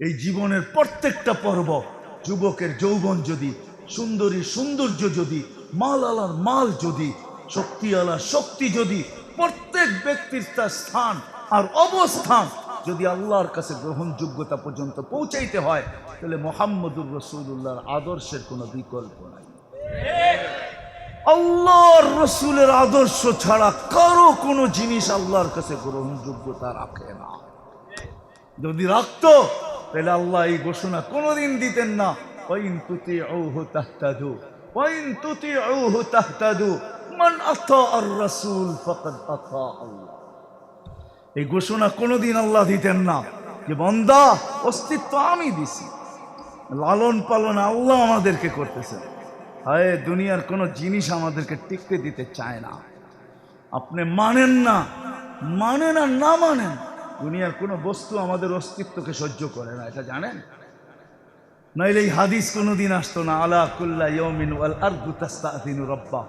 এই জীবনের প্রত্যেকটা পর্ব, যুবকের যৌবন যদি, সুন্দরী সৌন্দর্য যদি, মাল আলার মাল যদি, শক্তি আলার শক্তি যদি, প্রত্যেক ব্যক্তির তার স্থান আর অবস্থান যদি আল্লাহর কাছে গ্রহণযোগ্যতা পর্যন্ত পৌঁছাইতে হয়, তাহলে মুহাম্মদুর রাসূলুল্লাহর আদর্শের কোনো বিকল্প নাই। আল্লাহর রসুলের আদর্শ ছাড়া কারো কোনো জিনিস আল্লাহর কাছে গ্রহণযোগ্যতা রাখে না। যদি রাখতো তাহলে আল্লাহ এই ঘোষণা কোনোদিন দিতেন না, ওয়াইন তুতিউহু তাহতাদু, ওয়াইন তুতিউহু তাহতাদু, মান আতা আর রাসূল ফাকাদ আতা আল্লাহ। এই ঘোষণা কোনোদিন আল্লাহ দিতেন না যে বান্দা অস্তিত্ব আমি দিছি, লালন পালন আল্লাহ আমাদেরকে করতেছেন। হায়, দুনিয়ার কোনো জিনিস আমাদেরকে টিকতে দিতে চায় না। আপনি মানেন না, মানেন আর না মানেন, দুনিয়ার কোনো বস্তু আমাদের অস্তিত্বকে সহ্য করে না, এটা জানেন? নাইলে এই হাদিস কোনোদিন আসতো না, আলা কুল্লা ইয়াউমিন ওয়াল আরদু তাস্তাযিনু রাব্বা।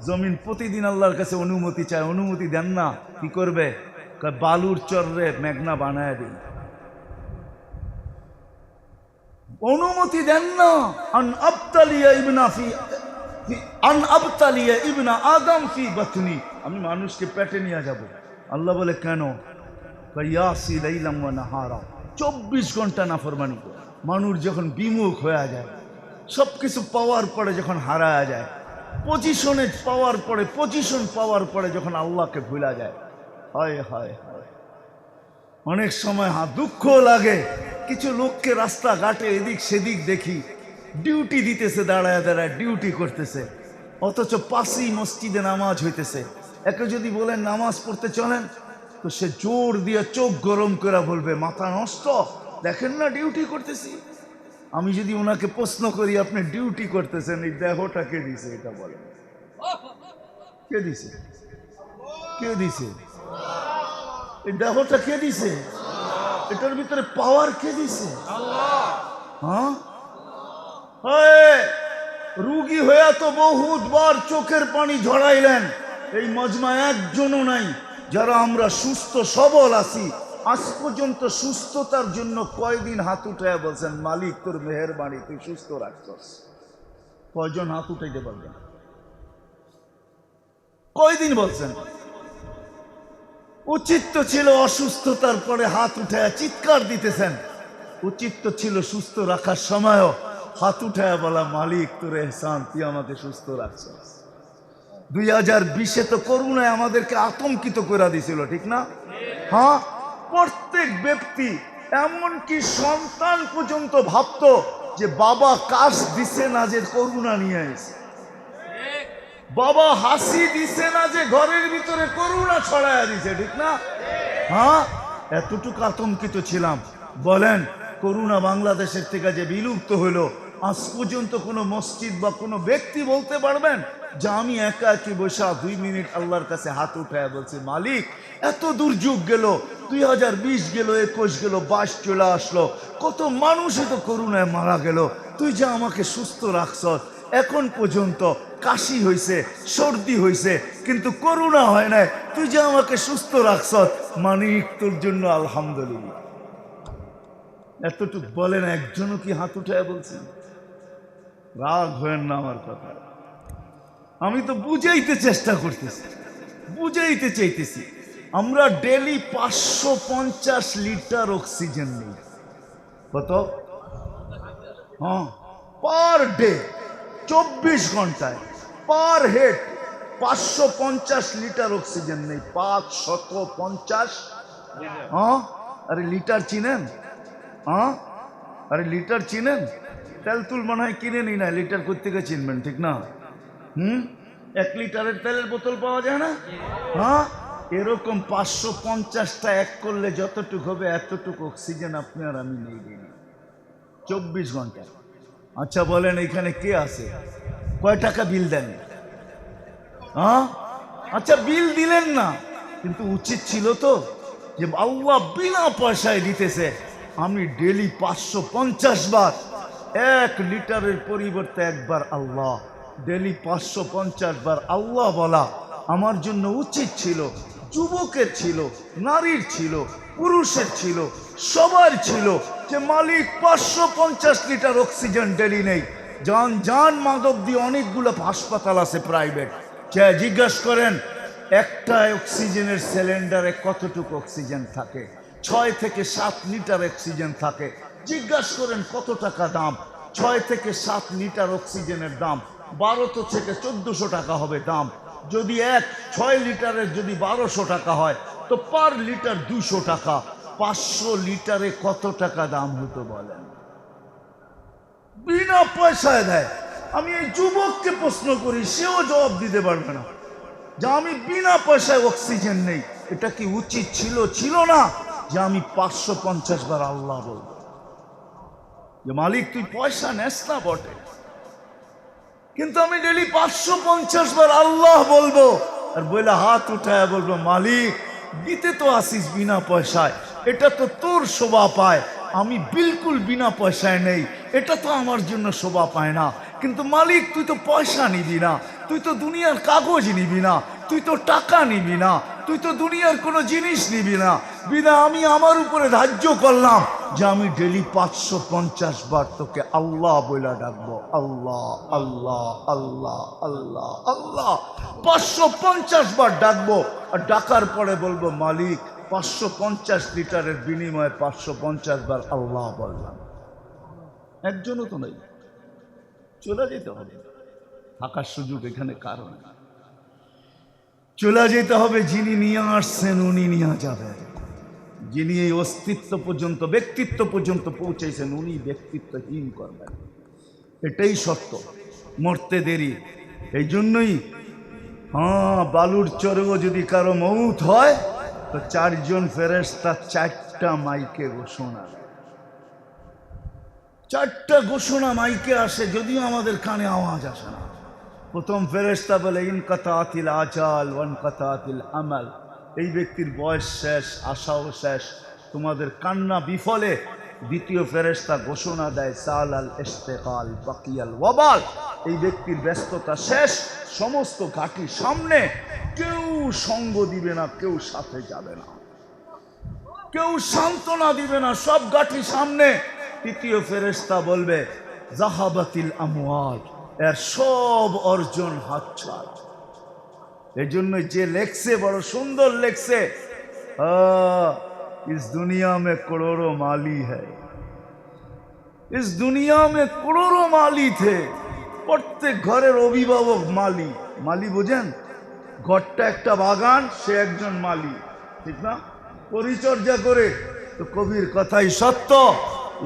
জমিন প্রতিদিন আল্লাহর কাছে অনুমতি চায়, অনুমতি দেন না, কি করবে? বালুর চররে মেঘনা বানায় দিন, অনুমতি দেন না। আন আবতালিয়া ইবনা আদম ফি বাতনি, আমি মানুষকে পেটে নিয়ে যাব। আল্লাহ বলে কেন? ইয়াসি লাইলাম ওয়া নাহারা, 24 ঘন্টা নাফরমানি করে। মানুষ যখন বিমুখ হয়ে যায়, সব কিছু পাওয়ার পরে যখন হারায়া যায়, পজিশন পাওয়ার পরে যখন আল্লাহকে ভুলা যায়, হায় হায় হায়। অনেক সময় দুঃখ লাগে, কিছু লোককে রাস্তাঘাটে এদিক সেদিক দেখি, ডিউটি দিতেছে, দাঁড়ায় দাঁড়ায় ডিউটি করতেছে, অথচ পাশেই মসজিদে নামাজ হইতেছে। একে যদি বলেন নামাজ পড়তে চলেন, তো সে জোর দিয়ে চোখ গরম করে বলবে মাথা নষ্ট, দেখেন না ডিউটি করতেছি। আমি যদি ওনাকে প্রশ্ন করি আপনি ডিউটি করতেছেন, এই দেহটা কে দিছে? এটা বলেন, কে দিছে? কে দিছে? এই দেহটা কে দিছে? এটার ভিতরে পাওয়ার কে দিছে? হ্যাঁ, রুগী হইয়া তো বহুত বার চোখের পানি ঝরাইলেন, এই মজমা একজনও নাই যারা আমরা সুস্থ সবল আছি আজ পর্যন্ত সুস্থতার জন্য কয়দিন হাত উঠায় বলছেন মালিক তোর মেহেরবানি, তুই সুস্থ রাখছস? কয়জন হাত উঠাইতে পারবেন? কয়দিন বলছেন? উচিত তো ছিল অসুস্থতার পরে হাত উঠায় চিৎকার দিতেছেন, উচিত তো ছিল সুস্থ রাখার সময়ও হাত উঠায় বলা মালিক তোর এহসান, তুই আমাকে সুস্থ রাখছস। 2020-এ তো করোনায় আমাদেরকে আতঙ্কিত করে দিয়েছিল, ঠিক না? হ্যাঁ, প্রত্যেক ব্যক্তি এমনকি সন্তান পর্যন্ত ভাবতো যে বাবা কাশ দিছে না যে করোনা নিয়ে এসে, বাবা হাসি দিছে না যে ঘরের ভিতরে করোনা ছড়ায়া দিছে, ঠিক না? হ্যাঁ, এতটুকু আতঙ্কিত ছিলাম। বলেন, করোনা বাংলাদেশের থেকে যে বিলুপ্ত হলো, আজ পর্যন্ত কোনো মসজিদ বা কোনো ব্যক্তি বলতে পারবেন যে আমি একা একই বসা 2 মিনিট আল্লাহর কাছে হাত উঠায় বলছি মালিক এত দুর্যোগ গেল, 2020 গেল, 21 গেল, 22 চলে আসলো, কত মানুষই তো করোনায় মারা গেল, তুই যে আমাকে সুস্থ রাখছ, এখন পর্যন্ত কাশি হয়েছে, সর্দি হয়েছে, কিন্তু করোনা হয় নাই, তুই যে আমাকে সুস্থ রাখছ, মালিক তোর জন্য আলহামদুলিল্লাহ। এতটুকু বলেন, একজনও কি হাত উঠায় বলছেন? রাগ হয়েন না আমার কথা, আমি তো বুঝাইতে চেষ্টা করতেছি, বুঝাইতে চাইতেছি। আমরা ডেলি 550 লিটার অক্সিজেন নিই। কত? হ্যাঁ, পার ডে 24 ঘন্টায় পার হেড 550 লিটার অক্সিজেন নেই। 550। হ্যাঁ, আরে লিটার চিনেন? হ্যাঁ, আরে লিটার চিনেন? তেলতুল মনে হয় কিনে নি না, লিটার কোত্থেকে চিনবেন, ঠিক না? 1 লিটারের তেলের বোতল পাওয়া যায় না? হ্যাঁ, এরকম 550টা এক করলে যতটুকু হবে এতটুকু অক্সিজেন আপনি আর আমি নেই দিই 24 ঘন্টা। আচ্ছা বলেন, এখানে কে আছে? কয় টাকা বিল দেন? হ্যাঁ, আচ্ছা বিল দিলেন না, কিন্তু উচিত ছিল তো যে আল্লাহ বিনা পয়সায় দিতেছে, আমি ডেলি 550 বার, 1 লিটারের পরিবর্তে একবার আল্লাহ, ডেলি 550 বার আল্লাহ বলা আমার জন্য উচিত ছিল। যুবকের ছিল, নারীর ছিল, পুরুষের ছিল, সবার ছিল। যে মালিক 550 লিটার অক্সিজেন ডেলি নেই। যান মাদক দিয়ে অনেকগুলো হাসপাতাল আছে প্রাইভেট, জিজ্ঞাসা করেন একটা অক্সিজেনের সিলিন্ডারে কতটুকু অক্সিজেন থাকে? 6 থেকে 7 লিটার অক্সিজেন থাকে। জিজ্ঞাসা করেন কত টাকা দাম? 6 থেকে 7 লিটার অক্সিজেনের দাম 1200 থেকে 1400 টাকা হবে দাম। যদি 6 লিটারের যদি 1200 টাকা হয় তো পার লিটার 200 টাকা। 500 লিটারে কত টাকা দাম হতো বলেন? বিনা পয়সায় দেয়। আমি এই যুবককে প্রশ্ন করি, সেও জবাব দিতে পারবে না যে আমি বিনা পয়সায় অক্সিজেন নেই। এটা কি উচিত ছিল না যে আমি 550 বার আল্লাহ বলবো যে মালিক তুই পয়সা নেস না বটে, কিন্তু আমি ডেলি 550 বার আল্লাহ বলবো, আর বলে হাত উঠায় বলবো মালিক দিতে তো আসিস বিনা পয়সায়, এটা তো তোর শোভা পায়। আমি বিলকুল বিনা পয়সায় নেই, এটা তো আমার জন্য শোভা পায় না। কিন্তু মালিক তুই তো পয়সা নিবি না, তুই তো দুনিয়ার কাগজ নিবি না, তুই তো টাকা নিবি না, তুই তো দুনিয়ার কোনো জিনিস নিবি না। বিনা আমি আমার উপরে ধার্য করলাম যে আমি ডেলি 550 বার তোকে আল্লাহ বলে ডাকবো, আল্লাহ আল্লাহ আল্লাহ আল্লাহ আল্লাহ। 550 বার ডাকবো, আর ডাকার পরে বলবো মালিক 550 লিটারের বিনিময়ে 550 বার আল্লাহ বললাম। একজনও তো নেই, চলে যেতে হবে। থাকার সুযোগ এখানে কারণ চলে যেতে হবে। যিনি নিয়ে আসছেন উনি নিয়ে যাবেন। যিনি এই অস্তিত্ব পর্যন্ত ব্যক্তিত্ব পর্যন্ত পৌঁছেছেন উনি ব্যক্তিত্বহীন করবেন, এটাই সত্য। মরতে দেরি। এই জন্যই বালুর চরেও যদি কারো মৌত হয় তো 4 জন ফেরেশতা 4টা মাইকে ঘোষণা, 4টা ঘোষণা মাইকে আসে, যদিও আমাদের কানে আওয়াজ আসে না। প্রথম ফেরেশতা বলে ইনকাতাতিল আজাল ওয়ানকাতাতিল আমাল, এই ব্যক্তির বয়স শেষ, আশাও শেষ, তোমাদের কান্না বিফলে। দ্বিতীয় ফেরেশতা ঘোষণা দেয় সালাল ইস্তেকাল বাকিয়াল ওয়াবাল, এই ব্যক্তির ব্যস্ততা শেষ, সমস্ত ঘাটি সামনে, কেউ সঙ্গ দিবে না, কেউ সাথে যাবে না, কেউ সান্ত্বনা দিবে না, সব ঘাটি সামনে। তৃতীয় ফেরেশতা বলবে জাহাবাতিল আমওয়াল, এর সব অর্জন হাতছাড়া। এই জন্য যে লেখছে বড় সুন্দর লেখছে, इस दुनिया में करोड़ों माली है, इस दुनिया में करोड़ों माली थे। প্রত্যেক ঘরের অভিভাবক মালি। মালি বোঝেন? ঘরটা একটা বাগান, সে একজন মালি, ঠিক না? পরিচর্যা করে। তো কবির কথাই সত্য,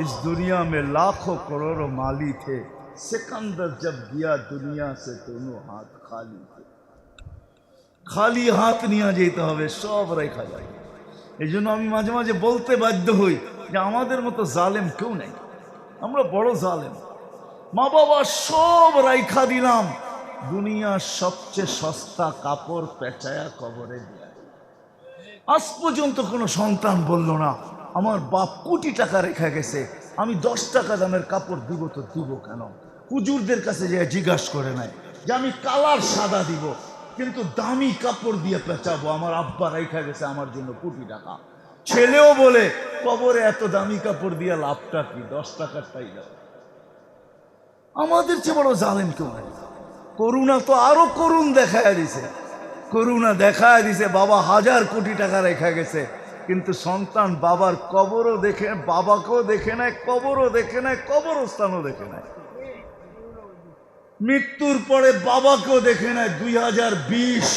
इस दुनिया में लाखों करोड़ों माली थे, सिकंदर जब गया दुनिया से दोनों हाथ खाली थे। খালি হাত নিয়ে যেতে হবে, সব রেখা যায়। এই জন্য আমি মাঝে মাঝে বলতে বাধ্য হই যে আমাদের মতো জালেম কেউ নেই, আমরা বড় জালেম। মা বাবা সব রাইখা দিলাম, দুনিয়ার সবচেয়ে সস্তা কাপড় পেঁচায়া কবরে দিয়া। আজ পর্যন্ত কোনো সন্তান বলল না আমার বাপ কোটি টাকা রেখা গেছে, আমি 10 টাকা দামের কাপড় দিব তো দিব কেন? হুজুরদের কাছে যে জিজ্ঞাসা করে নাই যে আমি কালার সাদা দিব, কিন্তু দামি কাপড় দিয়ে পেঁচাবো, আমার আব্বা রেখা গেছে আমার জন্য কোটি টাকা। ছেলেও বলে কবরে এত দামি কাপড় দিয়ে লাভটা কি, 10 টাকারটাই যাবে। আমাদের চেয়ে বড় জালেম কেউ নাই। করুণা তো আরো করুণ দেখায় দিছে, করুণা দেখায় দিছে। বাবা 1000 কোটি টাকা রেখা গেছে, কিন্তু সন্তান বাবার কবরও দেখে, বাবাকেও দেখে নেয়, কবরও দেখে নেয়, কবরস্থানও দেখে নেয়। মৃত্যুর পরে বাবাকেও দেখে নেয়। 2020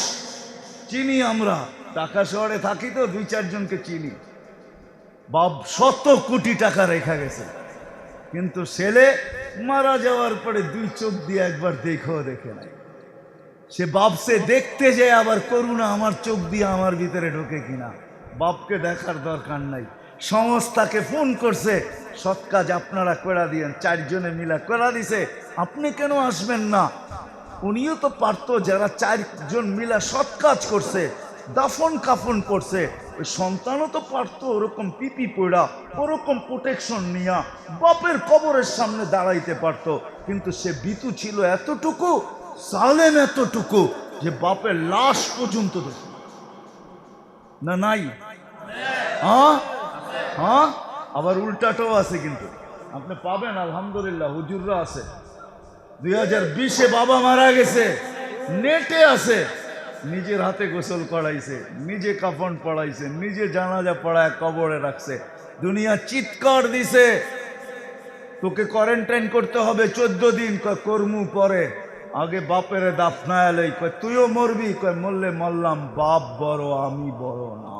চিনি আমরা, ঢাকা শহরে থাকি তো 2-4 জনকে চিনি। বাপ 100 কোটি টাকা রেখা গেছে, কিন্তু ছেলে মারা যাওয়ার পরে 2 চোখ দিয়ে একবার দেখেও দেখে নাই। সে বাপসে দেখতে যায় আবার করুণা আমার চোখ দিয়ে আমার ভিতরে ঢোকে কিনা। বাপকে দেখার দরকার নাই। সংস্থাকে ফোন করছে, সৎ কাজ আপনারা করে দিয়েন, 4 জনে মিলা করে দিছে, আপনি কেন আসবেন না? উনিও তো পারতো, যারা 4 জন মিলা সৎ কাজ করছে, দাফন কাফন করছে, ওই সন্তানও তো পারতো ওরকম পিপি পড়া, ওরকম প্রোটেকশন নিয়া বাপের কবরের সামনে দাঁড়াইতে পারতো। কিন্তু সে ভীতু ছিল এতটুকু, জালেম এতটুকু, যে বাপের লাশ পর্যন্ত দেখে না। নাই? হ্যাঁ, আবার উল্টাটাও আছে, কিন্তু আপনি পাবেন আলহামদুলিল্লাহ, হুজুররা আছে। 2020-এ বাবা মারা গেছে, নেটে আছে, নিজের হাতে গোসল করাইছে, নিজে কাফন পড়াইছে, নিজে জানাজা পড়ায় কবরে রাখছে। দুনিয়া চিৎকার দিছে তোকে কোয়ারেন্টাইন করতে হবে 14 দিন। কয় কর্মু পরে, আগে বাপেরে দাফনায়ালেই। কয় তুইও মরবি? কয় মরলে মরলাম, বাপ বড় আমি বড় না।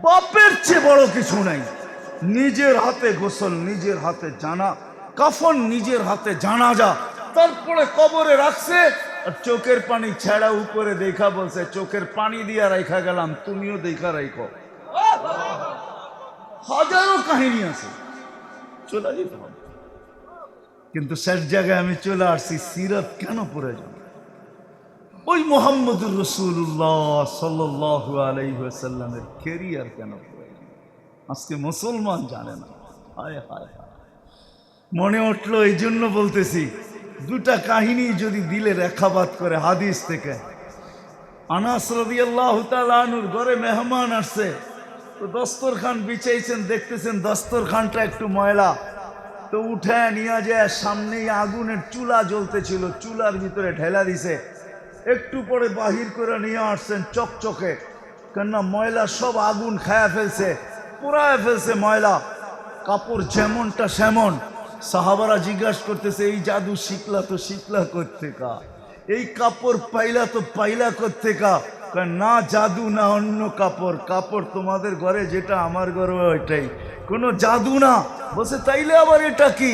বাপের চেয়ে বড় কিছু নাই। নিজের হাতে গোসল, নিজের হাতে জানা কাফন, নিজের হাতে জানাজা, তারপরে কবরে রাখছে। আর চোখের পানি ছেড়া উপরে দেখা বলছে চোখের পানি দিয়া রাখা গেলাম, তুমিও দেখা রাখো। হাজারো কাহিনী আছে, চলে যেতে হবে। কিন্তু শেষ জায়গায় আমি চলে আসছি, সিরাত কেন প্রয়োজন? ওই মুহাম্মদুর রাসূলুল্লাহ সাল্লাল্লাহু আলাইহি ওয়াসাল্লামের ক্যারিয়ার কেন প্রয়োজন? আজকে মুসলমান জানে না। হায় হায় হায়, মনে উঠলো এই জন্য বলতেছি। দুটা কাহিনী যদি দিলে রেখাপাত করে হাদিস থেকে। আনাস রাদিয়াল্লাহু তাআলা আনহুর ঘরে মেহমান আসছে, তো দস্তরখান বিছাইছেন, দেখতেছেন দস্তরখানটা একটু ময়লা, তো উঠায় নিয়ে যায় সামনেই আগুনের চুলা জ্বলতেছিল, চুলার ভিতরে ঢেলা দিছে। একটু পরে বাহির করে নিয়ে আসছেন চকচকে, কেননা ময়লা সব আগুন খায়া ফেলছে, পুরায় ফেলছে ময়লা। কাপড় যেমনটা সেমন। সাহাবারা জিজ্ঞাসা করতেছে এই জাদু শিখলা তো শিখলা কোত্থেকা, এই কাপড় পাইলা তো পাইলা কোত্থেকা? না জাদু না অন্য কাপড়, কাপড় তোমাদের ঘরে যেটা আমার ঘরে ওইটাই, কোনো জাদু না। বলছে তাইলে আবার এটা কি?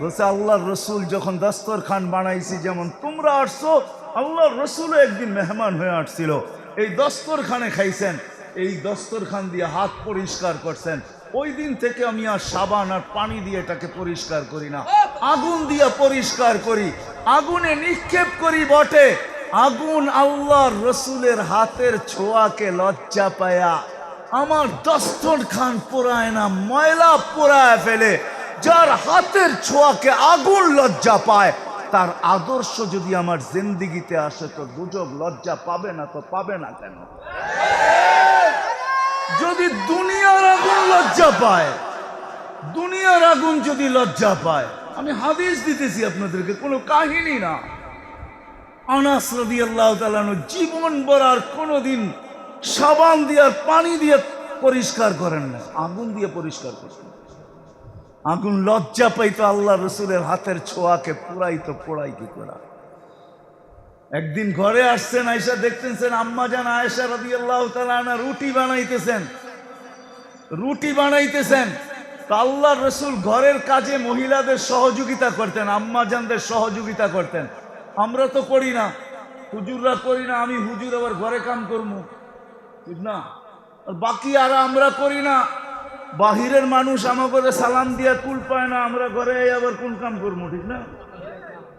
বলছে আল্লাহর রসুল যখন দস্তরখান বানাইছি, যেমন তোমরা আসছো, আল্লাহর রসুলও একদিন মেহমান হয়ে আসছিল, এই দস্তরখানে খাইছেন, এই দস্তরখান দিয়ে হাত পরিষ্কার করছেন। ওই দিন থেকে আমি আর সাবান আর পানি দিয়ে এটাকে পরিষ্কার করি না, আগুন দিয়ে পরিষ্কার করি। আগুনে নিক্ষেপ করি বটে, আগুন আল্লাহর রসুলের হাতের ছোঁয়াকে লজ্জা পায়া আমার দস্তরখান পোড়ায় না, ময়লা পোড়ায় ফেলে। যার হাতের ছোঁয়াকে আগুন লজ্জা পায়, তার আদর্শ যদি আমার জিন্দিগিতে আসে তো দুজক লজ্জা পাবে না? তো পাবে না কেন? যদি দুনিয়ার আগুন লজ্জা পায়, দুনিয়ার আগুন যদি লজ্জা পায়, আমি হাদিস দিতেছি আপনাদেরকে, কোনো কাহিনী না। আনাস রাদিয়াল্লাহু তাআলা জীবন ভর আর কোনোদিন সাবান দিয়ে আর পানি দিয়ে পরিষ্কার করেন না, আগুন দিয়ে পরিষ্কার করছেন। আগুন লজ্জা পাইতো আল্লাহ রসুলের হাতের ছোঁয়াকে পুরাইতো, পোড়াই কি করা। একদিন ঘরে আসছেন, আয়েশা দেখতেছেন আম্মাজান আয়েশা রাদিয়াল্লাহু তাআলা আনহা রুটি বানাইতেছেন। তো আল্লাহ রসুল ঘরের কাজে মহিলাদের সহযোগিতা করতেন, আম্মাজানদের সহযোগিতা করতেন। আমরা তো করি না, হুজুররা করি না, আমি হুজুর আবার ঘরে কাম করবো, ঠিক না? আর বাকি আর আমরা করি না। বাহিরের মানুষ আমাকে সালাম দিয়া কুল পায় না, আমরা ঘরে আবার কোন কাম করবো, ঠিক না?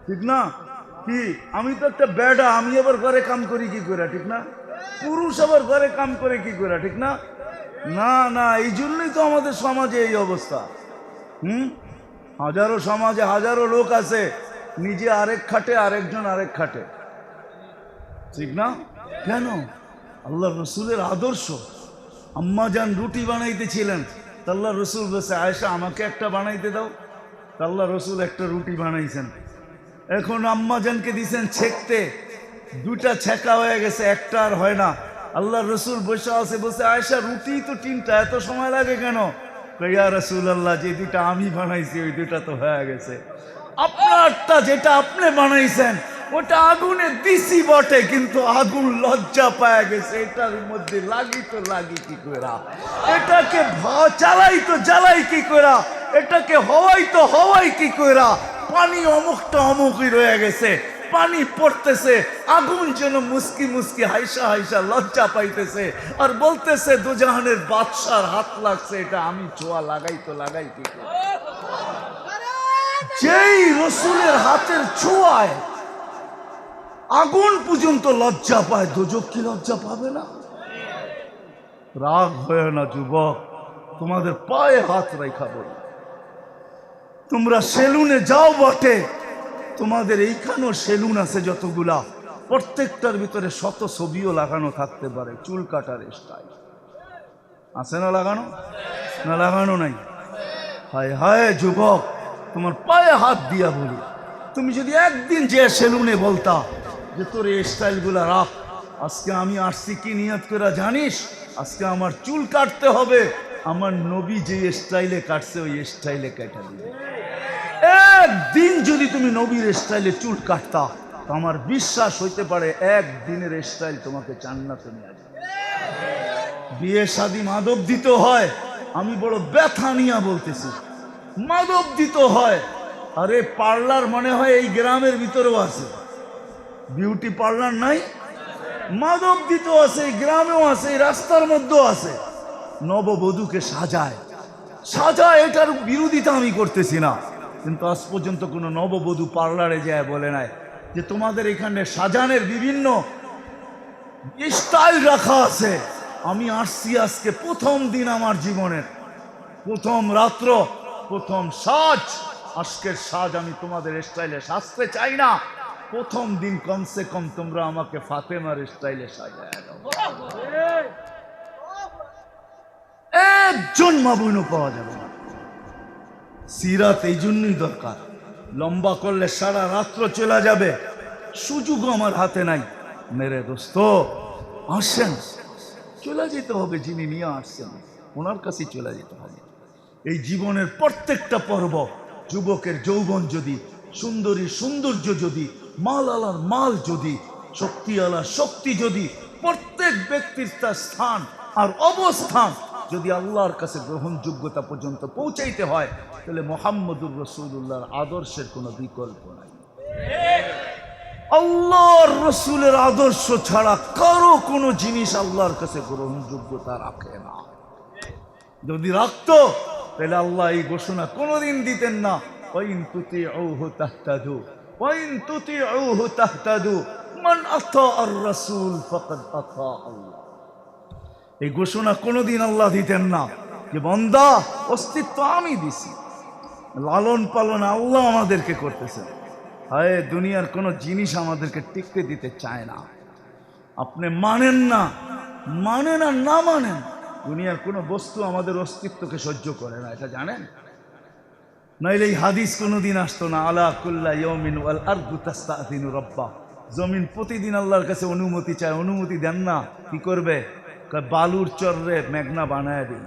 ঠিক না? কি আমি তো একটা বেডা, আমি আবার ঘরে কাম করি কি করে, ঠিক না? পুরুষ আবার ঘরে কাম করে কি করে, ঠিক না? না না, এই জন্যই তো আমাদের সমাজে এই অবস্থা। হাজারো সমাজে হাজারো লোক আছে, নিজে আরেক খাটে, আরেকজন আরেক খাটে, ঠিক না? কেন? আল্লাহ রসুলের আদর্শ। আম্মাজান রুটি বানাইতেছিলেন, আল্লাহ রসুল বলছে আয়েশা আমাকে একটা বানাইতে দাও। আল্লাহ রসুল একটা রুটি বানাইছেন, এখন আম্মাজানকে দিয়েছেন ছেঁকতে, দুটা ছেঁকা হয়ে গেছে, একটা আর হয় না। আল্লাহ রসুল বসে আছে, বলছে আয়েশা রুটি তো 3টা, এত সময় লাগে কেন? ইয়া রাসূলুল্লাহ, যে দুটা আমি বানাইছি ওই দুটা তো হয়ে গেছে, আপনারটা যেটা আপনি বানাইছেন ওটা আগুনে দিছি বটে, কিন্তু আগুন লজ্জা পায় গেছে, এটার মধ্যে লাগি তো লাগি কি করা, এটাকে জ্বালাই তো জ্বালাই কি করা, এটাকে হওয়াই তো হওয়াই কি করা। পানি অমুকটা অমুকই রয়ে গেছে, পানি পড়তেছে, আগুন যেন মুস্কি মুস্কি হাইসা হাইসা লজ্জা পাইতেছে, আর বলতেছে দুজাহানের বাদশার হাত লাগছে, এটা আমি ছোঁয়া লাগাই তো লাগাই কি করে। যেই রসুলের হাতের ছোঁয়ায় আগুন পর্যন্ত লজ্জা পায়, দোজক কি লজ্জা পাবে না? রাগ হয় না যুবক, তোমাদের পায়ে হাত রেখা বলি, তোমরা সেলুনে যাও বটে, তোমাদের এইখানেও সেলুন আছে যতগুলা, প্রত্যেকটার ভিতরে শত ছবিও লাগানো থাকতে পারে, চুল কাটার স্টাইল। আছে না লাগানো? না লাগানো নাই? হায় হায় যুবক, তোমার পায়ে হাত দিয়া বলি, তুমি যদি একদিন যে সেলুনে বলতা যে তোর এই স্টাইলগুলা রাখ, আজকে আমি আসছি কি নিয়ত করে জানিস? আজকে আমার চুল কাটতে হবে, আমার নবী যে স্টাইলে কাটছে ওই স্টাইলে কেটে দিবে। একদিন যদি তুমি নবীর স্টাইলে চুল কাটতা, আমার বিশ্বাস হইতে পারে একদিনের স্টাইল তোমাকে জান্নাতে নিয়ে যাবে। বিয়ে শাদী মাদক দিতে হয়, আমি বড় ব্যথা নিয়ে বলতেছি, মাদক দিতে হয়। আরে পার্লার মনে হয় এই গ্রামের ভিতরেও আছে, বিউটি পার্লার নাই? মাদক দিতে আছে, এই গ্রামেও আছে, এই রাস্তার মধ্যেও আছে। নববধূকে সাজায় সাজায়, এটার বিরোধিতা আমি করতেছি না, কিন্তু আজ পর্যন্ত কোনো নববধূ পার্লারে যায় বলে নাই যে তোমাদের এখানে সাজানের বিভিন্ন স্টাইল রাখা আছে। আমি আসছি আজকে প্রথম দিন আমার জীবনের, প্রথম রাত্র, প্রথম সাজ। আজকের সাজ আমি তোমাদের স্টাইলে সাজতে চাই না। প্রথম দিন কমসে কম তোমরা আমাকে ফাতেমার স্টাইলে সাজায় দাও। একজন মা বোনও পাওয়া যাবে না। সিরাত এই জন্যই দরকার, লম্বা করলে সারা রাত্র চলে যাবে, সুযোগও আমার হাতে নাই। মেরে দোস্ত আসেন, চলে যেতে হবে, যিনি নিয়ে আসছেন ওনার কাছে চলে যেতে হবে। এই জীবনের প্রত্যেকটা পর্ব, যুবকের যৌবন যদি, সুন্দরী সৌন্দর্য যদি, মাল আলার মাল যদি, শক্তি আলার শক্তি যদি, প্রত্যেক ব্যক্তির তার স্থান আর অবস্থান যদি আল্লাহর কাছে গ্রহণযোগ্যতা পর্যন্ত পৌঁছাইতে হয়, তাহলে মুহাম্মদুর রাসূলুল্লাহর আদর্শের কোনো বিকল্প নাই। আল্লাহর রসুলের আদর্শ ছাড়া কারো কোনো জিনিস আল্লাহর কাছে গ্রহণযোগ্যতা রাখে না। যদি রাখতো তাহলে আল্লাহ এই ঘোষণা কোনোদিন দিতেন না, ওয়াইন তুতিউহু তাহতাদু, ওয়াইন তুতিউহু তাহতাদু, মান আতা আর রাসূল ফাকাদ আতা আল্লাহ। এই ঘোষণা কোনোদিন আল্লাহ দিতেন না যে বান্দা অস্তিত্ব আমি দিছি, লালন পালন আল্লাহ আমাদেরকে করতেছেন। হায়, দুনিয়ার কোনো জিনিস আমাদেরকে টিকতে দিতে চায় না। আপনি মানেন না, মানেন আর না মানেন, দুনিয়ার কোনো বস্তু আমাদের অস্তিত্বকে সহ্য করে না, এটা জানেন? নাইলে এই হাদিস কোনোদিন আসতো না, আলা কুল্লা ইয়াউমিন ওয়াল আরদু তাস্তাযিনু রাব্বা। জমিন প্রতিদিন আল্লাহর কাছে অনুমতি চায়, অনুমতি দেন না, কি করবে? বালুর চররে মেঘনা বানায় দিন,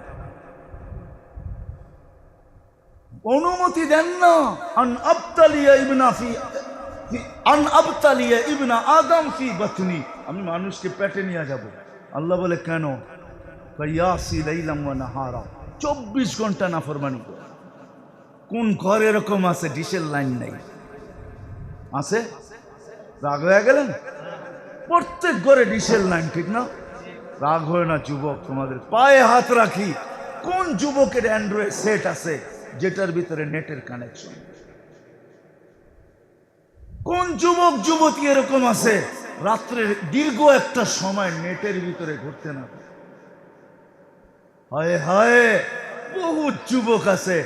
অনুমতি দেন না। আন আবতালিয়া ইবনা আদম ফি বাতনি, আমি মানুষকে পেটে নিয়ে যাব। আল্লাহ বলে কেন? ইয়াসি লাইলাম ওয়া নাহারা, 24 ঘন্টা নাফরমানি করে। কোন ঘর এরকম আছে ডিশের লাইন নাই? আছে? রাগ হয়ে গেলেন? প্রত্যেক ঘরে ডিশের লাইন, ঠিক না? রাগ হয় না যুবক, তোমাদের পায়ে হাত রাখি, কোন যুবকের অ্যান্ড্রয়েড সেট আছে যেটার ভিতরে নেটের কানেকশন? কোন যুবক যুবতী এরকম আছে রাত্রের দীর্ঘ একটা সময় নেটের ভিতরে ঘুরতে না? হায় হায়, বহু যুবক আছে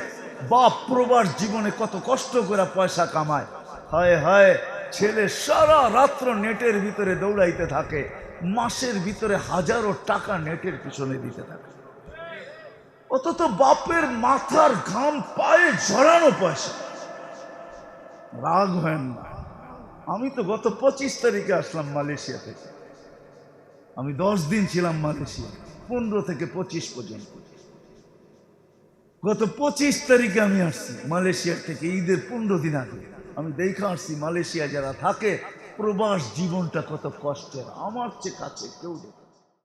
বাপ প্রবাস জীবনে কত কষ্ট করে পয়সা কামায়, হায় হায়, ছেলে সারা রাত্র নেটের ভিতরে দৌড়াইতে থাকে, মাসের ভিতরে হাজারো টাকা নেটের পিছনে দিতে থাকে, অথচ বাপের মাথার ঘাম পায়ে ঝরানো পয়সা। রাগ হয় না। আমি তো গত 25 তারিখে আসলাম মালয়েশিয়া থেকে, আমি 10 দিন ছিলাম মালয়েশিয়া, 15 থেকে 25 পর্যন্ত। গত 25 তারিখে আমি আসছি মালয়েশিয়া থেকে, ঈদের 15 দিন আগে। আমি দেখে আসছি মালয়েশিয়া যারা থাকে প্রবাস জীবনটা কত কষ্টের, আমার চেয়ে কাছে কেউ দেখে।